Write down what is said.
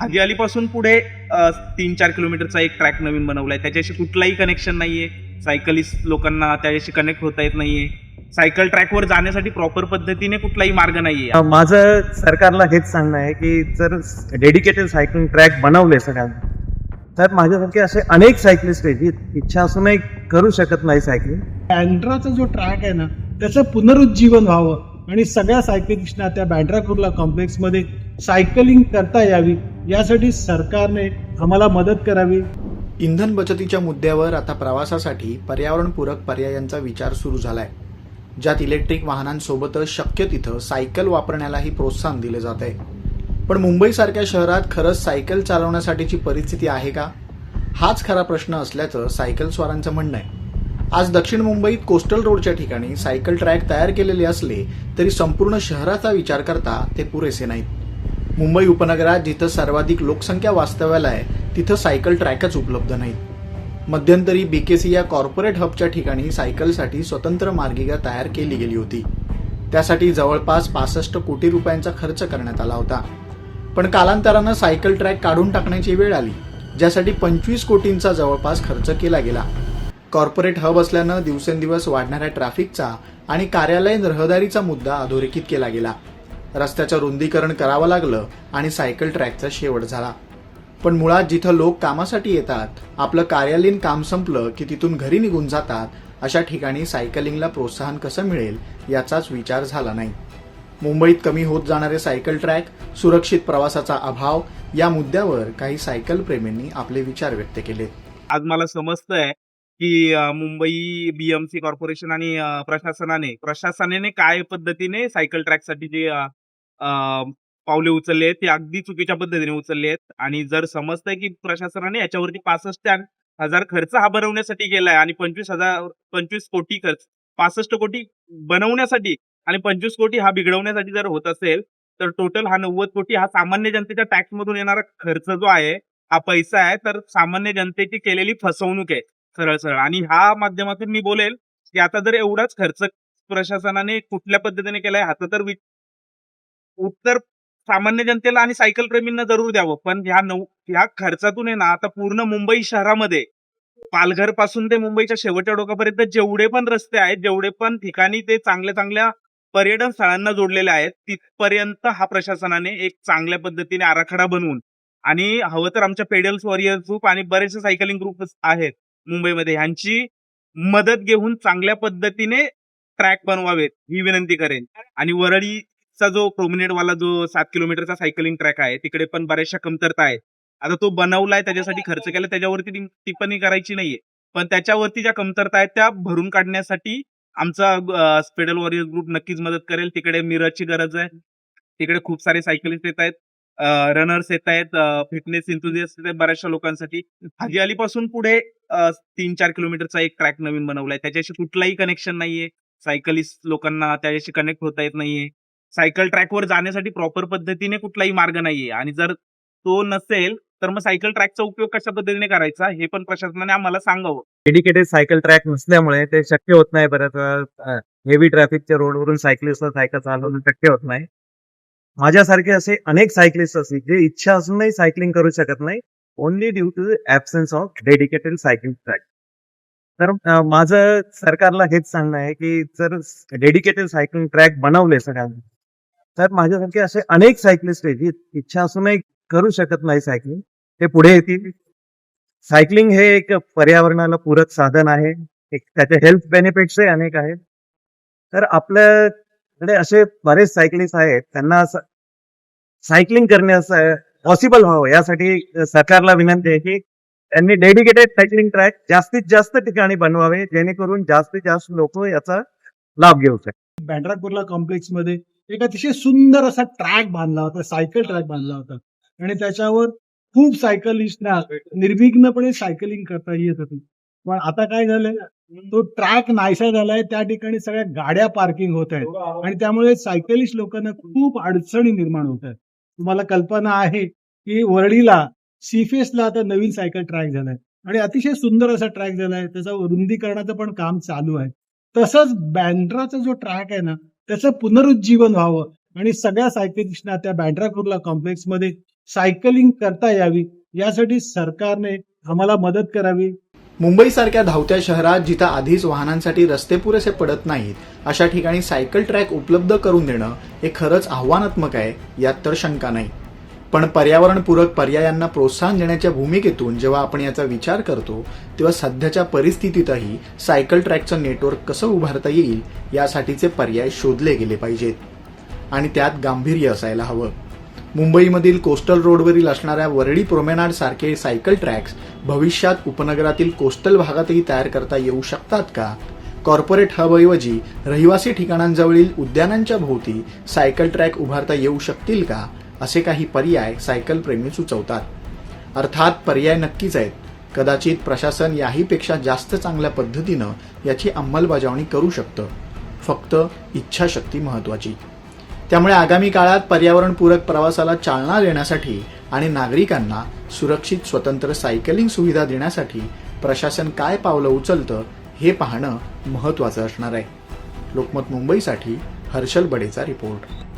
हाजी पुढे 3-4 किलोमीटरचा एक ट्रॅक नवीन बनवलाय. त्याच्याशी कुठलाही कनेक्शन नाहीये. सायकलिस्ट लोकांना त्याच्याशी कनेक्ट होता येत नाहीये. सायकल ट्रॅकवर जाण्यासाठी प्रॉपर पद्धतीने कुठलाही मार्ग नाहीये. माझं सरकारला हेच सांगणं आहे की जर डेडिकेटेड सायकलिंग ट्रॅक बनवले सगळ्यांना, तर माझ्यासारखे असे अनेक सायकलिस्ट आहेत जी इच्छा असूनही करू शकत नाही सायकलिंग. बँड्राचा जो ट्रॅक आहे ना, त्याचं पुनरुज्जीवन व्हावं आणि सगळ्या सायकलिस्टना त्या बँड्रा कुर्ला कॉम्प्लेक्समध्ये सायकलिंग करता यावी, यासाठी सरकारने आम्हाला मदत करावी. इंधन बचतीच्या मुद्द्यावर आता प्रवासासाठी पर्यावरणपूरक पर्यायांचा विचार सुरू झालाय, ज्यात इलेक्ट्रिक वाहनांसोबतच शक्य तिथं सायकल वापरण्यालाही प्रोत्साहन दिले जात आहे. पण मुंबईसारख्या शहरात खरंच सायकल चालवण्यासाठीची परिस्थिती आहे का? हाच खरा प्रश्न असल्याचं सायकल स्वारांचं म्हणणं आहे. आज दक्षिण मुंबईत कोस्टल रोडच्या ठिकाणी सायकल ट्रॅक तयार केलेले असले तरी संपूर्ण शहराचा विचार करता ते पुरेसे नाहीत. मुंबई उपनगरात जिथं सर्वाधिक लोकसंख्या वास्तव्याला आहे तिथं सायकल ट्रॅकच उपलब्ध नाहीत. मध्यंतरी बीकेसी या कॉर्पोरेट हबच्या ठिकाणी सायकलसाठी स्वतंत्र मार्गिका तयार केली गेली होती. त्यासाठी जवळपास 65 कोटी रुपयांचा खर्च करण्यात आला होता. पण कालांतरानं सायकल ट्रॅक काढून टाकण्याची वेळ आली, ज्यासाठी 25 कोटींचा जवळपास खर्च केला गेला. कॉर्पोरेट हब असल्यानं दिवसेंदिवस वाढणाऱ्या ट्रॅफिकचा आणि कार्यालयीन रहदारीचा मुद्दा अधोरेखित केला गेला. रस्त्याचं रुंदीकरण करावं लागलं आणि सायकल ट्रॅकचा शेवट झाला. पण मुळात जिथं लोक कामासाठी येतात, आपलं कार्यालयीन काम संपलं की तिथून घरी निघून जातात, अशा ठिकाणी सायकलिंगला प्रोत्साहन कसं मिळेल याचाच विचार झाला नाही. मुंबईत कमी होत जाणारे सायकल ट्रॅक, सुरक्षित प्रवासाचा अभाव या मुद्द्यावर काही सायकल प्रेमींनी आपले विचार व्यक्त केले. आज मला समजतंय की मुंबई बीएमसी कॉर्पोरेशन आणि प्रशासनाने काय पद्धतीने सायकल ट्रॅकसाठी जे पावले उचलले आहेत ते अगदी चुकीच्या पद्धतीने उचलले आहेत. आणि जर समजतंय की प्रशासनाने याच्यावरती 65,000 खर्च हा बनवण्यासाठी केलाय आणि 25 कोटी खर्च, 65 कोटी बनवण्यासाठी आणि 25 कोटी हा बिघडवण्यासाठी जर होत असेल, तर टोटल हा 90 कोटी हा सामान्य जनतेच्या टॅक्स मधून येणारा खर्च जो आहे, हा पैसा आहे. तर सामान्य जनतेची केलेली फसवणूक आहे सरळ. आणि ह्या माध्यमातून मी बोलेल की आता जर एवढाच खर्च प्रशासनाने कुठल्या पद्धतीने केलाय ह्याचं तर उत्तर सामान्य जनतेला आणि सायकल प्रेमींना जरूर द्यावं. पण ह्या खर्चातून आहे ना, आता पूर्ण मुंबई शहरामध्ये पालघर पासून ते मुंबईच्या शेवटच्या टोकापर्यंत जेवढे पण रस्ते आहेत, जेवढे पण ठिकाणी ते चांगल्या पर्यटन स्थळांना जोडलेले आहेत, तिथपर्यंत हा प्रशासनाने एक चांगल्या पद्धतीने आराखडा बनवून आणि हवं तर आमच्या पेडल्स वॉरियर ग्रुप आणि बरेचसे सायकलिंग ग्रुप आहेत मुंबईमध्ये, ह्यांची मदत घेऊन चांगल्या पद्धतीने ट्रॅक बनवावेत ही विनंती करेन. आणि वरळीचा जो प्रोमिनेट वाला जो 7 किलोमीटरचा सायकलिंग ट्रॅक आहे, तिकडे पण बऱ्याचशा कमतरता आहेत. आता तो बनवलाय, त्याच्यासाठी खर्च केला, त्याच्यावरती टिप्पणी करायची नाहीये. पण त्याच्यावरती ज्या कमतरता आहेत त्या भरून काढण्यासाठी आमचा पेडल वॉरियर ग्रुप नक्कीच मदत करेल. तिकडे मिरजची गरज आहे, तिकडे खूप सारे सायकलिस्ट येत आहेत, रनर्स येत आहेत, फिटनेस इन्थुझियास्ट येत आहेत बऱ्याचशा लोकांसाठी. हाजी पुढे 3-4 किलोमीटरचा एक ट्रॅक नवीन बनवलाय. त्याच्याशी कुठलाही कनेक्शन नाहीये. सायकलिस्ट लोकांना त्याच्याशी कनेक्ट होता येत नाहीये. सायकल ट्रॅकवर जाण्यासाठी प्रॉपर पद्धतीने कुठलाही मार्ग नाहीये. आणि जर तो नसेल तर मग सायकल ट्रॅकचा उपयोग कशा पद्धतीने करायचा हे पण प्रशासनाने आम्हाला सांगावं. डेडिकेटेड सायकल ट्रॅक नसल्यामुळे ते शक्य होत नाही. बऱ्याच वेळा हेवी ट्रॅफिकच्या रोडवरून सायकलिस्टला सायकल चालवणं शक्य होत नाही. माझ्यासारखे असे अनेक सायकलिस्ट असतील जे इच्छा असूनही सायकलिंग करू शकत नाही, only due to the absence of dedicated cycling track. तर माझं सरकारला हेच सांगणं आहे की जर डेडिकेटेड सायकलिंग ट्रॅक बनवले सगळ्यांना, तर माझ्यासारखे असे अनेक सायकलिस्ट आहेत जी इच्छा असूनही करू शकत नाही सायकलिंग, ते पुढे येतील. सायकलिंग हे एक पर्यावरणाला पूरक साधन आहे. त्याचे हेल्थ बेनिफिट्सही अनेक आहेत. तर आपल्याकडे असे बरेच सायकलिस्ट आहेत, त्यांना सायकलिंग करण्यास पॉसिबल व्हावं यासाठी सरकारला विनंती आहे की त्यांनी डेडिकेटेड सायकलिंग ट्रॅक जास्तीत जास्त ठिकाणी बनवावे, जेणेकरून जास्तीत जास्त लोक याचा लाभ घेऊ शकतात. बँड्रा कुर्ला कॉम्प्लेक्समध्ये एक अतिशय सुंदर असा ट्रॅक बांधला होता, सायकल ट्रॅक बांधला होता आणि त्याच्यावर खूप सायकलिस्टना निर्विघ्नपणे सायकलिंग करता येत होती. पण आता काय झालंय, तो ट्रॅक नाहीसा झालाय. त्या ठिकाणी सगळ्या गाड्या पार्किंग होत आहेत आणि त्यामुळे सायकलिस्ट लोकांना खूप अडचणी निर्माण होत आहेत. तुम्हाला कल्पना आहे की वरळीला सीफेसला आता नवीन सायकल ट्रॅक झालाय आणि अतिशय सुंदर असा ट्रॅक झालाय. त्याचा रुंदीकरणाचं पण काम चालू आहे. तसंच बँड्राचा जो ट्रॅक आहे ना, त्याचं पुनरुज्जीवन व्हावं आणि सगळ्या सायकलिस्टना त्या बँड्रा कुर्ला कॉम्प्लेक्समध्ये सायकलिंग करता यावी यासाठी सरकारने आम्हाला मदत करावी. मुंबईसारख्या धावत्या शहरात जिथं आधीच वाहनांसाठी रस्ते पुरेसे पडत नाहीत, अशा ठिकाणी सायकल ट्रॅक उपलब्ध करून देणं हे खरंच आव्हानात्मक आहे, यात तर शंका नाही. पण पर्यावरणपूरक पर्यायांना प्रोत्साहन देण्याच्या भूमिकेतून जेव्हा आपण याचा विचार करतो, तेव्हा सध्याच्या परिस्थितीतही सायकल ट्रॅकचं नेटवर्क कसं उभारता येईल यासाठीचे पर्याय शोधले गेले पाहिजेत आणि त्यात गांभीर्य असायला हवं. मुंबईमधील कोस्टल रोडवरील असणाऱ्या वरळी प्रोमेनाड सारखे सायकल ट्रॅक्स भविष्यात उपनगरातील कोस्टल भागातही तयार करता येऊ शकतात का? कॉर्पोरेट हबऐवजी रहिवासी ठिकाणांजवळील उद्यानांच्या भोवती सायकल ट्रॅक उभारता येऊ शकतील का? असे काही पर्याय सायकल प्रेमी सुचवतात. अर्थात पर्याय नक्कीच आहेत. कदाचित प्रशासन याहीपेक्षा जास्त चांगल्या पद्धतीनं याची अंमलबजावणी करू शकतं. फक्त इच्छाशक्ती महत्वाची. त्यामुळे आगामी काळात पर्यावरणपूरक प्रवासाला चालना देण्यासाठी आणि नागरिकांना सुरक्षित स्वतंत्र सायकलिंग सुविधा देण्यासाठी प्रशासन काय पावलं उचलतं हे पाहणं महत्वाचं असणार आहे. लोकमत मुंबईसाठी हर्षल बडेचा रिपोर्ट.